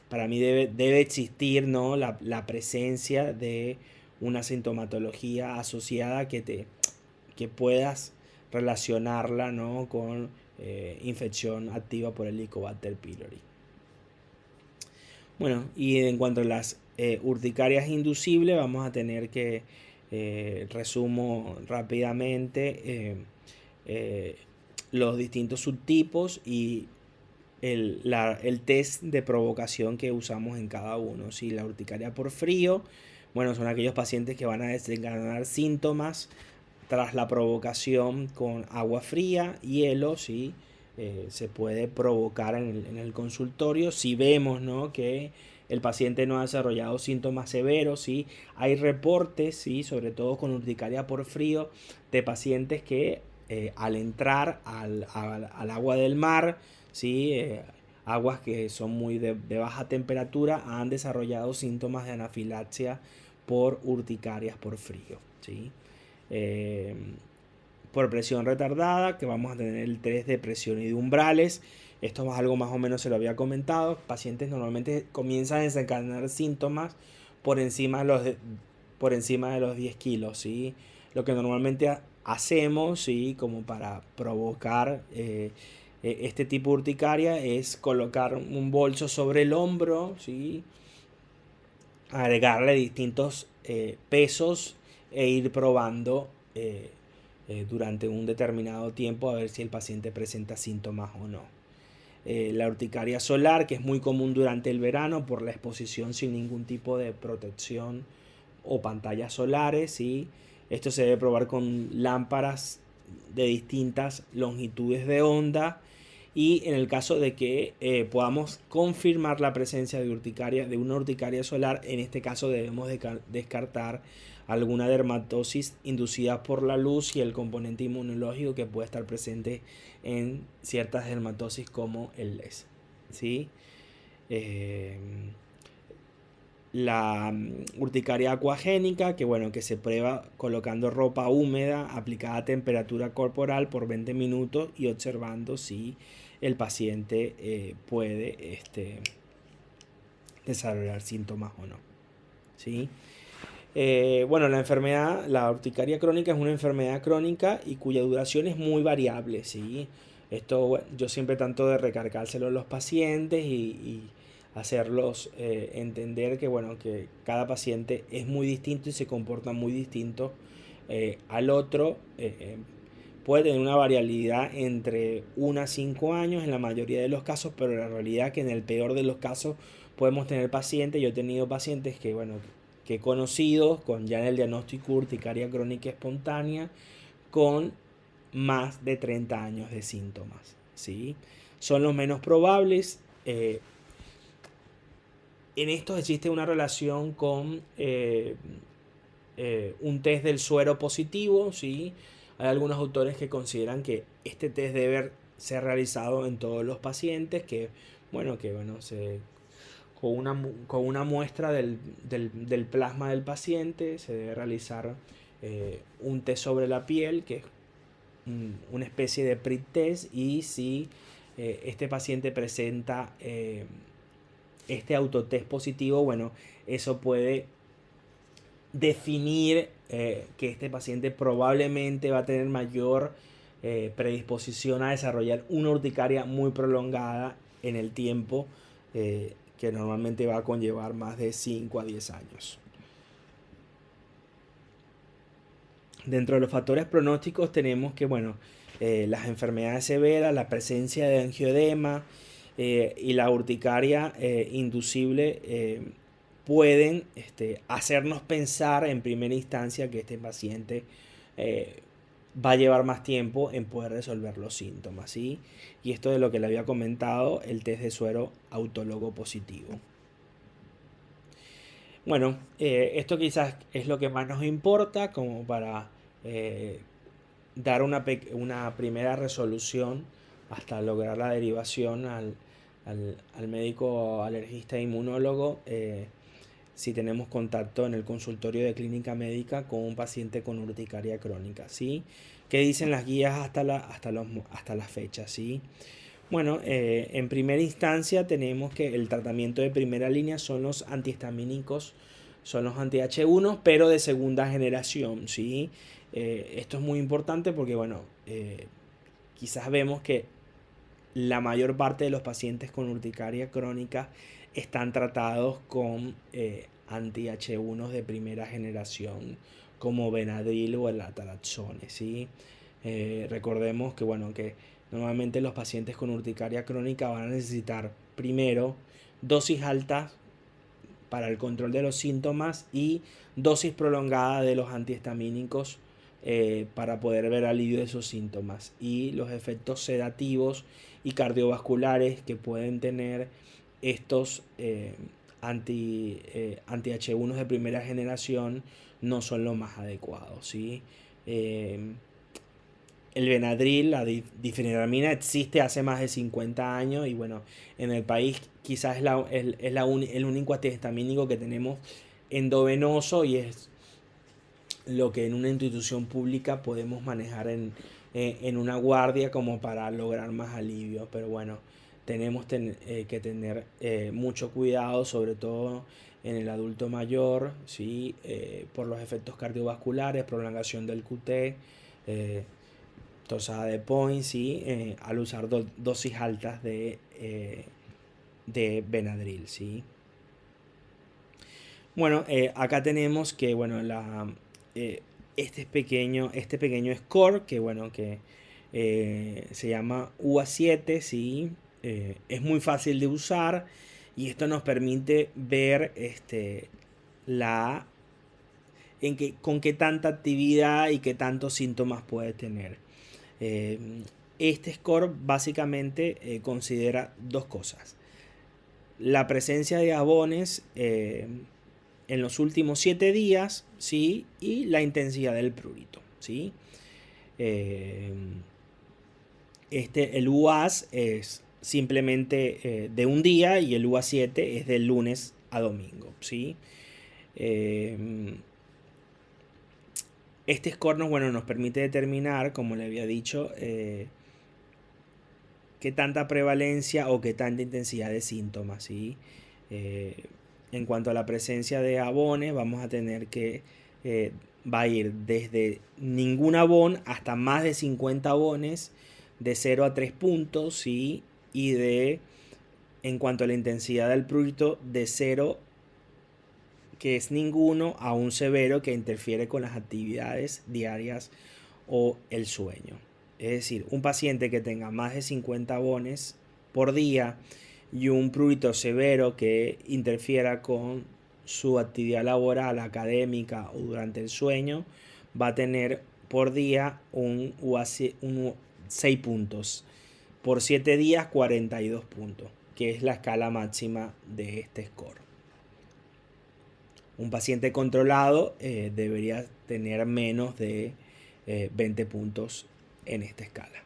Para mí debe existir, ¿no? La presencia de una sintomatología asociada que puedas relacionarla, ¿no? Con infección activa por Helicobacter pylori. Bueno, y en cuanto a las urticarias inducibles, vamos a tener que, resumo rápidamente, eh, los distintos subtipos y el test de provocación que usamos en cada uno. Si la urticaria por frío, bueno, son aquellos pacientes que van a desencadenar síntomas tras la provocación con agua fría, hielo, ¿sí? Se puede provocar en el consultorio. Si vemos, ¿no?, que el paciente no ha desarrollado síntomas severos, ¿sí? Hay reportes, ¿sí?, sobre todo con urticaria por frío, de pacientes que al entrar al agua del mar, ¿sí? Aguas que son muy de baja temperatura, han desarrollado síntomas de anafilaxia por urticarias por frío, ¿sí? Eh, por presión retardada, que vamos a tener el test de presión y de umbrales. Esto es algo más o menos se lo había comentado. Pacientes normalmente comienzan a desencadenar síntomas por encima de por encima de los 10 kilos, ¿sí? Lo que normalmente hacemos, ¿sí?, como para provocar este tipo de urticaria es colocar un bolso sobre el hombro, ¿sí?, agregarle distintos pesos e ir probando durante un determinado tiempo a ver si el paciente presenta síntomas o no. La urticaria solar, que es muy común durante el verano por la exposición sin ningún tipo de protección o pantallas solares, ¿sí? Esto se debe probar con lámparas de distintas longitudes de onda, y en el caso de que podamos confirmar la presencia de urticaria, de una urticaria solar, en este caso debemos descartar alguna dermatosis inducida por la luz y el componente inmunológico que puede estar presente en ciertas dermatosis como el LES, ¿sí? Eh, la urticaria acuagénica, que bueno, que se prueba colocando ropa húmeda aplicada a temperatura corporal por 20 minutos y observando si el paciente puede desarrollar síntomas o no, ¿sí? Bueno, la enfermedad, la urticaria crónica es una enfermedad crónica y cuya duración es muy variable, ¿sí? Esto, bueno, yo siempre trato de recargárselo a los pacientes y hacerlos entender que, bueno, que cada paciente es muy distinto y se comporta muy distinto al otro. Puede tener una variabilidad entre 1 a 5 años en la mayoría de los casos, pero la realidad es que en el peor de los casos podemos tener pacientes, yo he tenido pacientes que, bueno, que he conocido con ya en el diagnóstico urticaria crónica espontánea con más de 30 años de síntomas, ¿sí? Son los menos probables. En esto existe una relación con un test del suero positivo, ¿sí? Hay algunos autores que consideran que este test debe ser realizado en todos los pacientes, con una muestra del plasma del paciente se debe realizar un test sobre la piel, que es una especie de pre-test, y si este paciente presenta este autotest positivo, bueno, eso puede definir que este paciente probablemente va a tener mayor predisposición a desarrollar una urticaria muy prolongada en el tiempo, que normalmente va a conllevar más de 5 a 10 años. Dentro de los factores pronósticos tenemos que, bueno, las enfermedades severas, la presencia de angioedema y la urticaria inducible pueden hacernos pensar en primera instancia que este paciente va a llevar más tiempo en poder resolver los síntomas, ¿sí? Y esto de lo que le había comentado, el test de suero autólogo positivo. Bueno, esto quizás es lo que más nos importa como para dar una primera resolución hasta lograr la derivación al médico alergista e inmunólogo si tenemos contacto en el consultorio de clínica médica con un paciente con urticaria crónica, ¿sí? ¿Qué dicen las guías hasta la fecha, ¿sí? Bueno, en primera instancia tenemos que el tratamiento de primera línea son los antihistamínicos, son los anti-H1, pero de segunda generación, ¿sí? Esto es muy importante porque, bueno, quizás vemos que la mayor parte de los pacientes con urticaria crónica están tratados con anti-H1 de primera generación, como Benadryl o el Ataraxone, ¿sí? Recordemos que, bueno, que normalmente los pacientes con urticaria crónica van a necesitar primero dosis altas para el control de los síntomas y dosis prolongada de los antihistamínicos para poder ver alivio de esos síntomas, y los efectos sedativos y cardiovasculares que pueden tener estos anti-H1 de primera generación no son los más adecuados, ¿sí? El Benadryl, la difenhidramina, existe hace más de 50 años y bueno, en el país quizás el único antihistamínico que tenemos endovenoso, y es lo que en una institución pública podemos manejar en una guardia como para lograr más alivio. Pero bueno, tenemos que tener mucho cuidado, sobre todo en el adulto mayor, ¿sí? Por los efectos cardiovasculares, prolongación del QT, tosada de point, ¿sí? Al usar dosis altas de Benadryl, ¿sí? Bueno, acá tenemos que, bueno, este pequeño score, que bueno, que se llama UA7, ¿sí? Es muy fácil de usar y esto nos permite ver con qué tanta actividad y qué tantos síntomas puede tener. Este score básicamente considera dos cosas: la presencia de Abones en los últimos 7 días, ¿sí? Y la intensidad del prurito, ¿sí? El UAS es simplemente de un día y el UA7 es de lunes a domingo, ¿sí? Este score nos permite determinar, como le había dicho, qué tanta prevalencia o qué tanta intensidad de síntomas, ¿sí? En cuanto a la presencia de abones, vamos a tener que va a ir desde ningún abón hasta más de 50 abones, de 0 a 3 puntos, ¿sí? Y en cuanto a la intensidad del prurito, de 0, que es ninguno, a un severo, que interfiere con las actividades diarias o el sueño. Es decir, un paciente que tenga más de 50 abones por día y un prurito severo que interfiera con su actividad laboral, académica o durante el sueño, va a tener por día un 6 puntos. Por 7 días, 42 puntos, que es la escala máxima de este score. Un paciente controlado debería tener menos de 20 puntos en esta escala.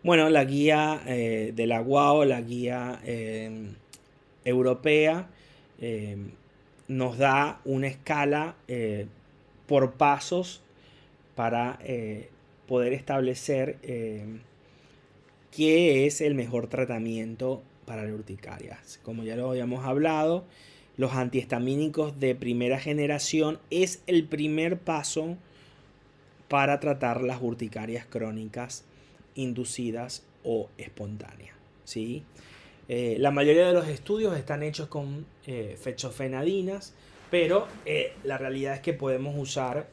Bueno, la guía de la UAO, la guía europea, nos da una escala por pasos para poder establecer qué es el mejor tratamiento para la urticaria. Como ya lo habíamos hablado, los antihistamínicos de primera generación es el primer paso para tratar las urticarias crónicas inducidas o espontáneas, ¿sí? La mayoría de los estudios están hechos con fexofenadinas, pero la realidad es que podemos usar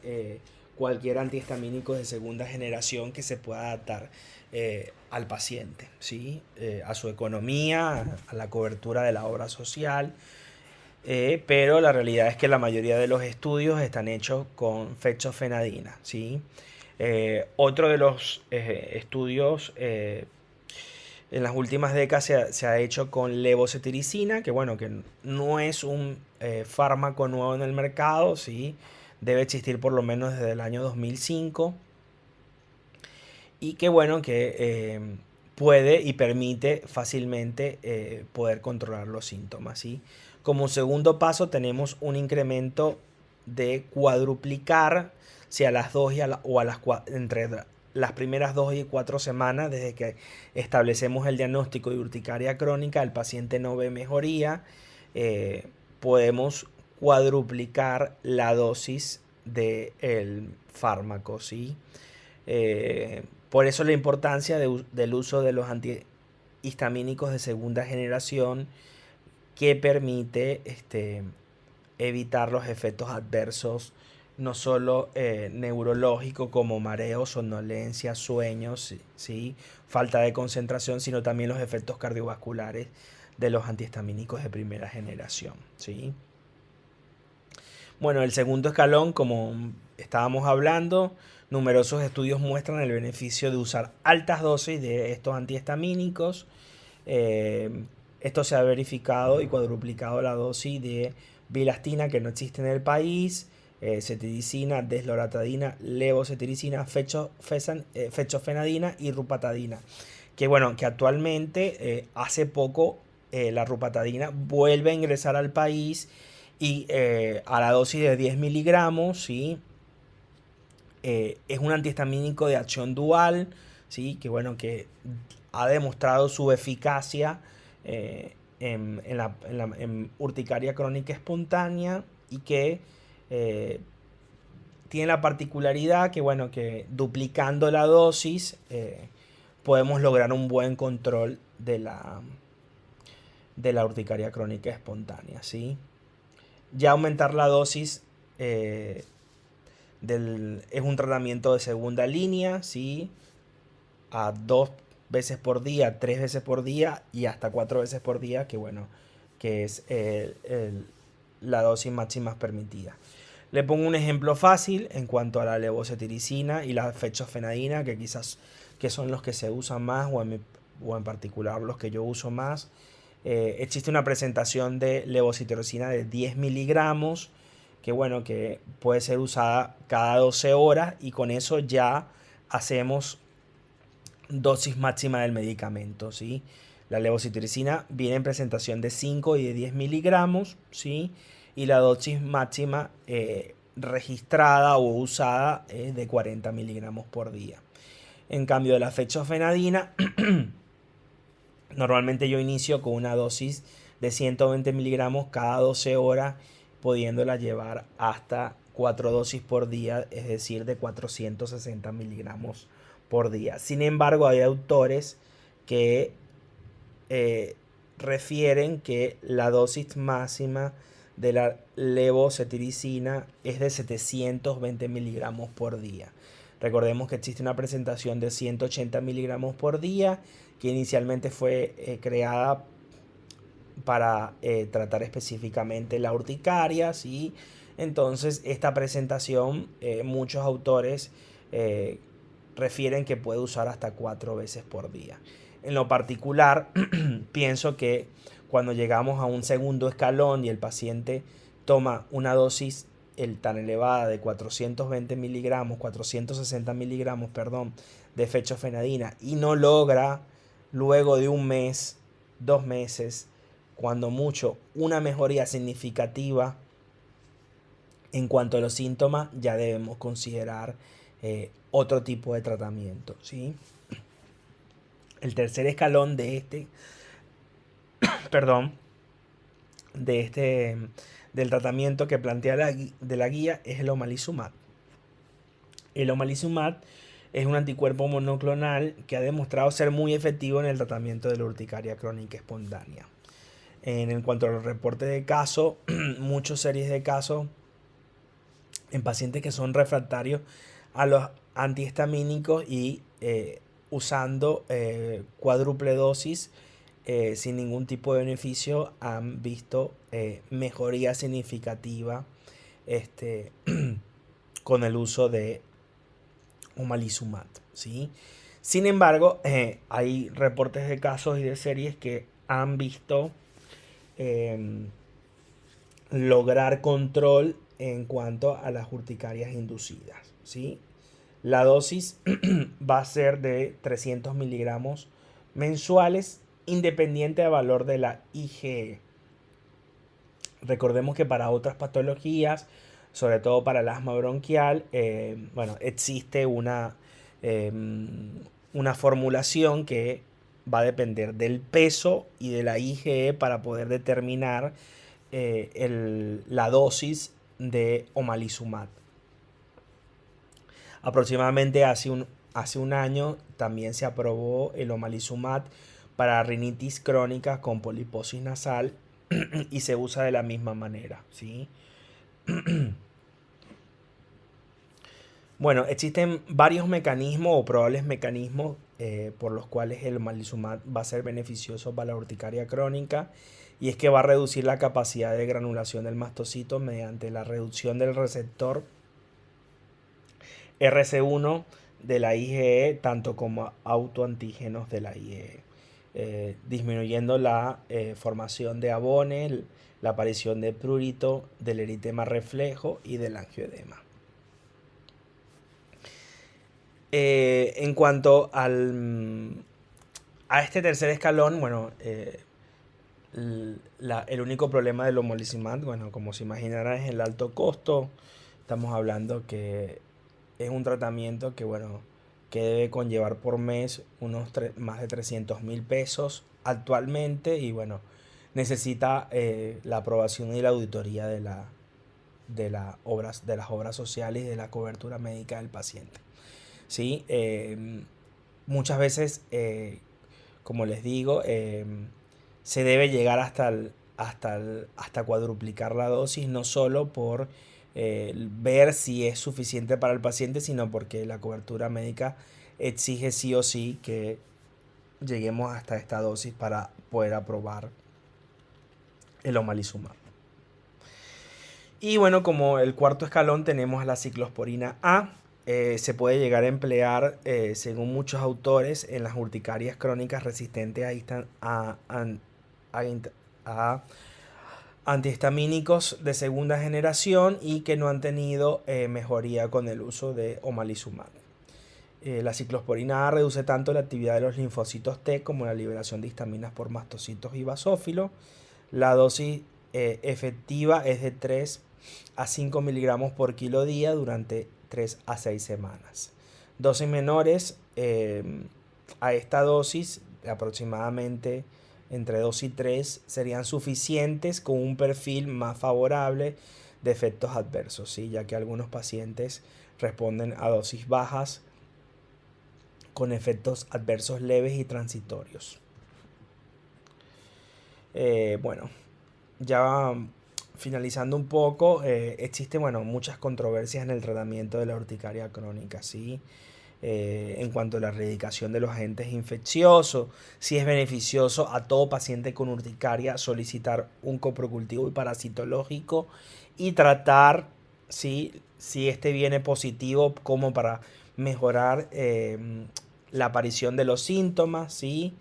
cualquier antihistamínico de segunda generación que se pueda adaptar al paciente, ¿sí? A su economía, a la cobertura de la obra social. Pero la realidad es que la mayoría de los estudios están hechos con fexofenadina, ¿sí? Otro de los estudios en las últimas décadas se ha hecho con levocetiricina, que bueno, que no es un fármaco nuevo en el mercado, ¿sí? Debe existir por lo menos desde el año 2005, y que bueno, que puede y permite fácilmente poder controlar los síntomas, ¿sí? Como segundo paso tenemos un incremento de cuadruplicar, si a las 2 entre las primeras 2 y 4 semanas desde que establecemos el diagnóstico de urticaria crónica, el paciente no ve mejoría, podemos cuadruplicar la dosis del fármaco, ¿sí? Por eso la importancia del uso de los antihistamínicos de segunda generación, que permite evitar los efectos adversos no solo neurológico como mareo, somnolencia, sueños, ¿sí? ¿Sí? Falta de concentración, sino también los efectos cardiovasculares de los antihistamínicos de primera generación. ¿Sí? Bueno, el segundo escalón, como estábamos hablando, numerosos estudios muestran el beneficio de usar altas dosis de estos antihistamínicos. Eh, Esto se ha verificado y cuadruplicado la dosis de bilastina que no existe en el país, cetiricina, desloratadina, levocetiricina, fechofenadina y rupatadina. Que bueno, que actualmente hace poco la rupatadina vuelve a ingresar al país y a la dosis de 10 miligramos, ¿sí? Es un antihistamínico de acción dual, ¿sí? Que bueno, que ha demostrado su eficacia en urticaria crónica espontánea y que eh, tiene la particularidad que, bueno, que duplicando la dosis podemos lograr un buen control de la urticaria crónica espontánea, ¿sí? Ya aumentar la dosis eh, es un tratamiento de segunda línea, ¿sí? A 2 veces por día, 3 veces por día y hasta 4 veces por día, que bueno, que es la dosis máxima permitida. Le pongo un ejemplo fácil en cuanto a la levocetiricina y la fechofenadina, que quizás que son los que se usan más o en particular los que yo uso más. Existe una presentación de levocitiricina de 10 miligramos que bueno, que puede ser usada cada 12 horas y con eso ya hacemos dosis máxima del medicamento, ¿sí? La levocitiricina viene en presentación de 5 y de 10 miligramos, ¿sí? Y la dosis máxima registrada o usada es de 40 miligramos por día. En cambio de la fechofenadina, normalmente yo inicio con una dosis de 120 miligramos cada 12 horas, pudiéndola llevar hasta 4 dosis por día, es decir, de 460 miligramos por día. Sin embargo, hay autores que refieren que la dosis máxima de la levocetiricina es de 720 miligramos por día. Recordemos que existe una presentación de 180 miligramos por día que inicialmente fue creada para tratar específicamente la urticaria, ¿sí? Entonces esta presentación muchos autores refieren que puede usar hasta 4 veces por día. En lo particular, pienso que cuando llegamos a un segundo escalón y el paciente toma una dosis tan elevada de 420 miligramos, 460 miligramos, perdón, de fechofenadina y no logra luego de un mes, 2 meses, cuando mucho, una mejoría significativa en cuanto a los síntomas, ya debemos considerar otro tipo de tratamiento, ¿sí? El tercer escalón de perdón, de del tratamiento que plantea de la guía es el omalizumab. El omalizumab es un anticuerpo monoclonal que ha demostrado ser muy efectivo en el tratamiento de la urticaria crónica espontánea. En cuanto a los reportes de casos, muchas series de casos en pacientes que son refractarios a los antihistamínicos y usando cuádruple dosis sin ningún tipo de beneficio han visto mejoría significativa con el uso de omalizumab, ¿sí? Sin embargo, hay reportes de casos y de series que han visto lograr control en cuanto a las urticarias inducidas, ¿sí? La dosis va a ser de 300 miligramos mensuales independiente del valor de la IgE. Recordemos que para otras patologías, sobre todo para el asma bronquial, bueno, existe eh, una formulación que va a depender del peso y de la IgE para poder determinar la dosis de omalizumab. Aproximadamente hace un año también se aprobó el omalizumab para rinitis crónica con poliposis nasal y se usa de la misma manera, ¿sí? Bueno, existen varios mecanismos o probables mecanismos por los cuales el omalizumab va a ser beneficioso para la urticaria crónica, y es que va a reducir la capacidad de granulación del mastocito mediante la reducción del receptor RC1 de la IgE, tanto como autoantígenos de la IgE, disminuyendo la formación de abones, la aparición de prurito, del eritema reflejo y del angioedema. En cuanto a este tercer escalón, bueno, el único problema del omalizumab, bueno, como se imaginarán, es el alto costo. Estamos hablando que es un tratamiento que, bueno, que debe conllevar por mes más de 300.000 pesos actualmente, y bueno, necesita la aprobación y la auditoría de las obras sociales y de la cobertura médica del paciente. ¿Sí? Muchas veces, como les digo, se debe llegar hasta cuadruplicar la dosis, no solo por ver si es suficiente para el paciente, sino porque la cobertura médica exige sí o sí que lleguemos hasta esta dosis para poder aprobar el omalizumab. Y bueno, como el cuarto escalón tenemos la ciclosporina A. Se puede llegar a emplear, según muchos autores, en las urticarias crónicas resistentes a antihistamínicos de segunda generación y que no han tenido mejoría con el uso de omalizumab. La ciclosporina A reduce tanto la actividad de los linfocitos T como la liberación de histaminas por mastocitos y basófilos. La dosis efectiva es de 3 a 5 miligramos por kilo día durante 3 a 6 semanas. Dosis menores a esta dosis, aproximadamente entre 2 y 3, serían suficientes con un perfil más favorable de efectos adversos, ¿sí? Ya que algunos pacientes responden a dosis bajas con efectos adversos leves y transitorios. Bueno, ya finalizando un poco, existen, bueno, muchas controversias en el tratamiento de la urticaria crónica, ¿sí? En cuanto a la erradicación de los agentes infecciosos, si es beneficioso a todo paciente con urticaria solicitar un coprocultivo parasitológico y tratar si este viene positivo como para mejorar la aparición de los síntomas, ¿sí?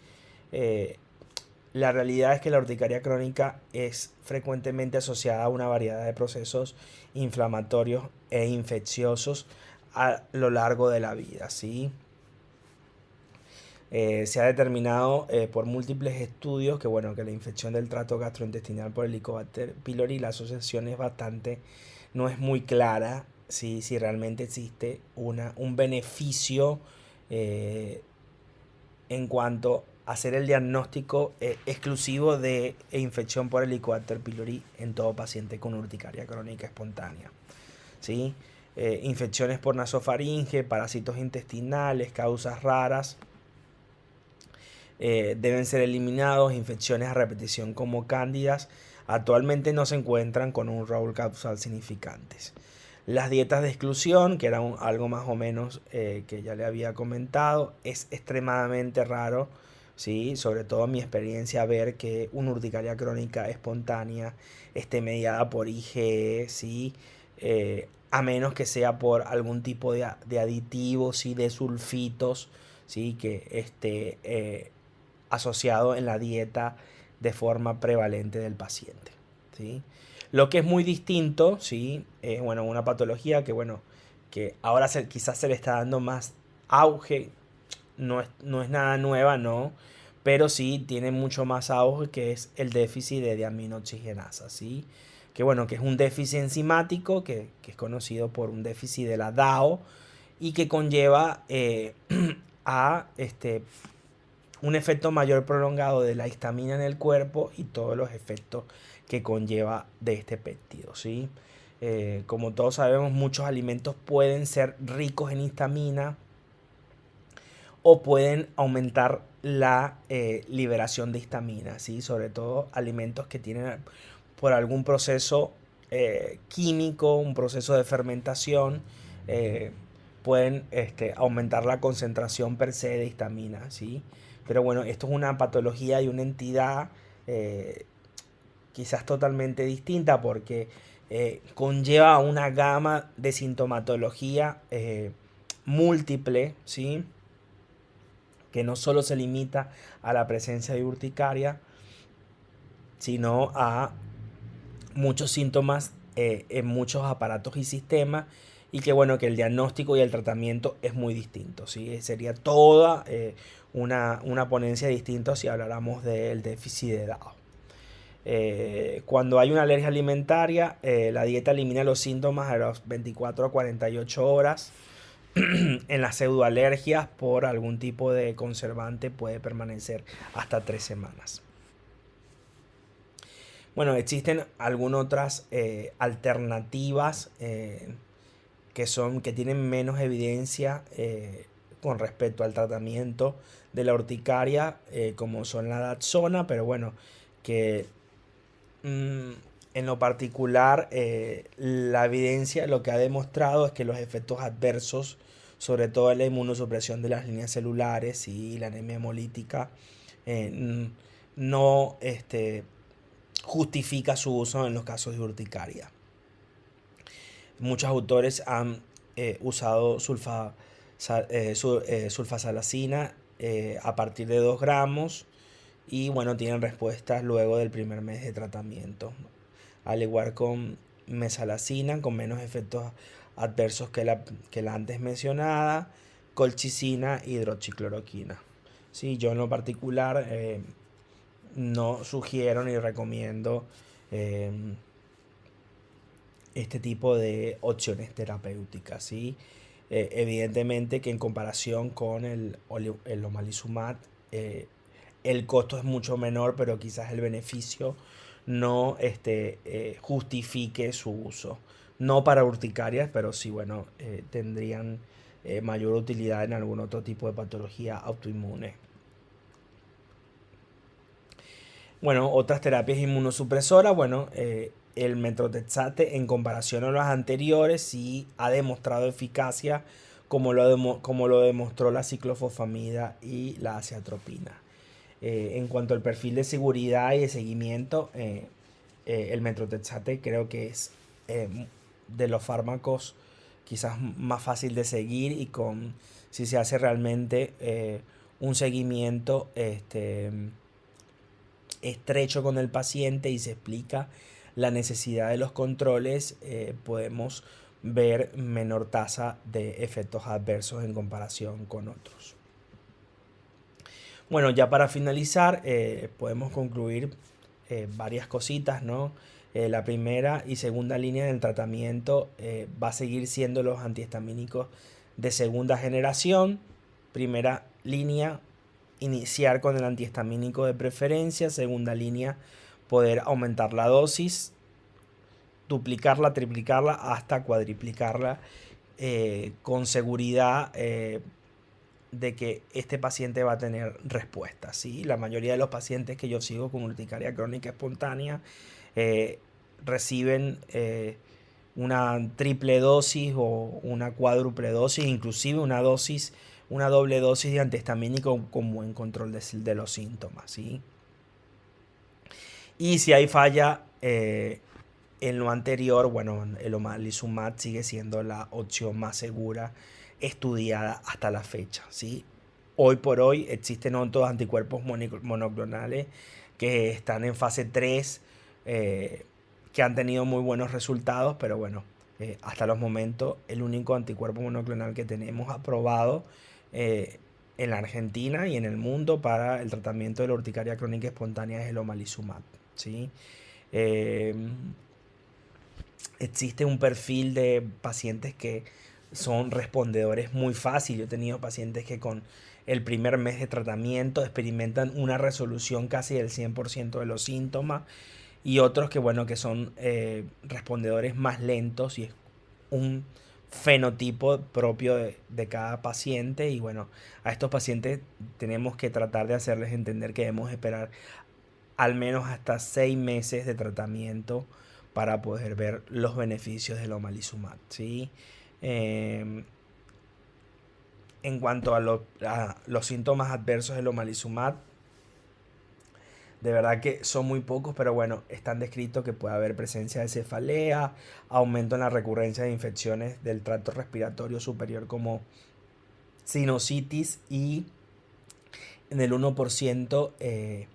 La realidad es que la urticaria crónica es frecuentemente asociada a una variedad de procesos inflamatorios e infecciosos a lo largo de la vida, ¿sí? Se ha determinado por múltiples estudios que, bueno, que la infección del tracto gastrointestinal por Helicobacter pylori, la asociación no es muy clara, ¿sí? Si realmente existe un beneficio en cuanto a hacer el diagnóstico exclusivo de infección por Helicobacter pylori en todo paciente con urticaria crónica espontánea, ¿sí? Infecciones por nasofaringe, parásitos intestinales, causas raras deben ser eliminados. Infecciones a repetición como cándidas actualmente no se encuentran con un rol causal significantes. Las dietas de exclusión, que era algo más o menos que ya le había comentado, es extremadamente raro, ¿sí? Sobre todo en mi experiencia, ver que una urticaria crónica espontánea esté mediada por IgE, ¿sí? A menos que sea por algún tipo de aditivos, ¿sí? De sulfitos, ¿sí? Que esté asociado en la dieta de forma prevalente del paciente, ¿sí? Lo que es muy distinto, ¿sí? Es, bueno, una patología que, bueno, que ahora quizás se le está dando más auge, no es nada nueva, ¿no? Pero sí tiene mucho más auge, que es el déficit de diaminoxigenasa, ¿sí? Que, bueno, que es un déficit enzimático que es conocido por un déficit de la DAO y que conlleva a un efecto mayor prolongado de la histamina en el cuerpo y todos los efectos que conlleva de este péptido, ¿sí? Como todos sabemos, muchos alimentos pueden ser ricos en histamina o pueden aumentar la liberación de histamina, ¿sí? Sobre todo alimentos que tienen por algún proceso químico, un proceso de fermentación, pueden aumentar la concentración per se de histamina, ¿sí? Pero bueno, esto es una patología y una entidad quizás totalmente distinta porque conlleva una gama de sintomatología múltiple, ¿sí? Que no solo se limita a la presencia de urticaria, sino a muchos síntomas en muchos aparatos y sistemas, y que bueno, que el diagnóstico y el tratamiento es muy distinto, ¿sí? Sería toda una ponencia distinta si habláramos del déficit de DAO. Cuando hay una alergia alimentaria, la dieta elimina los síntomas a las 24 a 48 horas. En las pseudoalergias por algún tipo de conservante puede permanecer hasta 3 semanas. Bueno, existen algunas otras alternativas que tienen menos evidencia con respecto al tratamiento de la urticaria, como son la Dexona, pero bueno, que en lo particular la evidencia lo que ha demostrado es que los efectos adversos, sobre todo la inmunosupresión de las líneas celulares y la anemia hemolítica, no justifica su uso en los casos de urticaria. Muchos autores han usado sulfasalacina a partir de 2 gramos y bueno, tienen respuestas luego del primer mes de tratamiento. Al igual con mesalacina, con menos efectos adversos que la antes mencionada, colchicina, hidroxicloroquina. Sí, yo en lo particular no sugiero ni recomiendo este tipo de opciones terapéuticas, ¿sí? Evidentemente que en comparación con el omalizumab, el costo es mucho menor, pero quizás el beneficio no justifique su uso. No para urticarias, pero sí, bueno, tendrían mayor utilidad en algún otro tipo de patología autoinmune. Bueno, otras terapias inmunosupresoras, bueno, el metrotexate en comparación a las anteriores sí ha demostrado eficacia como lo demostró la ciclofosfamida y la aciatropina. En cuanto al perfil de seguridad y de seguimiento, el metrotexate creo que es de los fármacos quizás más fácil de seguir y si se hace realmente un seguimiento estrecho con el paciente y se explica la necesidad de los controles, podemos ver menor tasa de efectos adversos en comparación con otros. Bueno, ya para finalizar, podemos concluir varias cositas, ¿no? La primera y segunda línea del tratamiento va a seguir siendo los antihistamínicos de segunda generación. Primera línea, iniciar con el antihistamínico de preferencia. Segunda línea, poder aumentar la dosis, duplicarla, triplicarla, hasta cuadriplicarla con seguridad de que este paciente va a tener respuesta, ¿sí? La mayoría de los pacientes que yo sigo con urticaria crónica espontánea reciben una triple dosis o una cuádruple dosis, inclusive una doble dosis de antihistamínico con buen control de los síntomas, ¿sí? Y si hay falla en lo anterior, bueno, el omalizumab sigue siendo la opción más segura estudiada hasta la fecha, ¿sí? Hoy por hoy existen otros anticuerpos monoclonales que están en fase 3, que han tenido muy buenos resultados, pero bueno, hasta los momentos el único anticuerpo monoclonal que tenemos aprobado en la Argentina y en el mundo para el tratamiento de la urticaria crónica espontánea es el omalizumab, ¿sí? Existe un perfil de pacientes que son respondedores muy fácil. Yo he tenido pacientes que con el primer mes de tratamiento experimentan una resolución casi del 100% de los síntomas, y otros que, bueno, que son respondedores más lentos, y es un fenotipo propio de cada paciente. Y bueno, a estos pacientes tenemos que tratar de hacerles entender que debemos esperar al menos hasta 6 meses de tratamiento para poder ver los beneficios del omalizumab, ¿sí? En cuanto a los síntomas adversos del omalizumab, de verdad que son muy pocos, pero bueno, están descritos que puede haber presencia de cefalea, aumento en la recurrencia de infecciones del tracto respiratorio superior como sinusitis, y en el 1%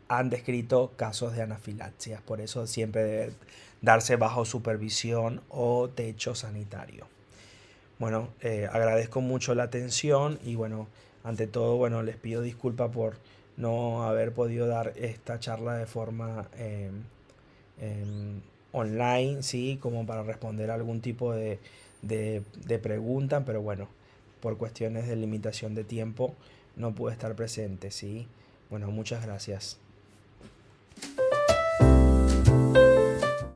han descrito casos de anafilaxia. Por eso siempre debe darse bajo supervisión o techo sanitario. Bueno, agradezco mucho la atención y bueno, ante todo, bueno, les pido disculpas por no haber podido dar esta charla de forma online, sí, como para responder algún tipo de pregunta, pero bueno, por cuestiones de limitación de tiempo no pude estar presente, sí. Bueno, muchas gracias.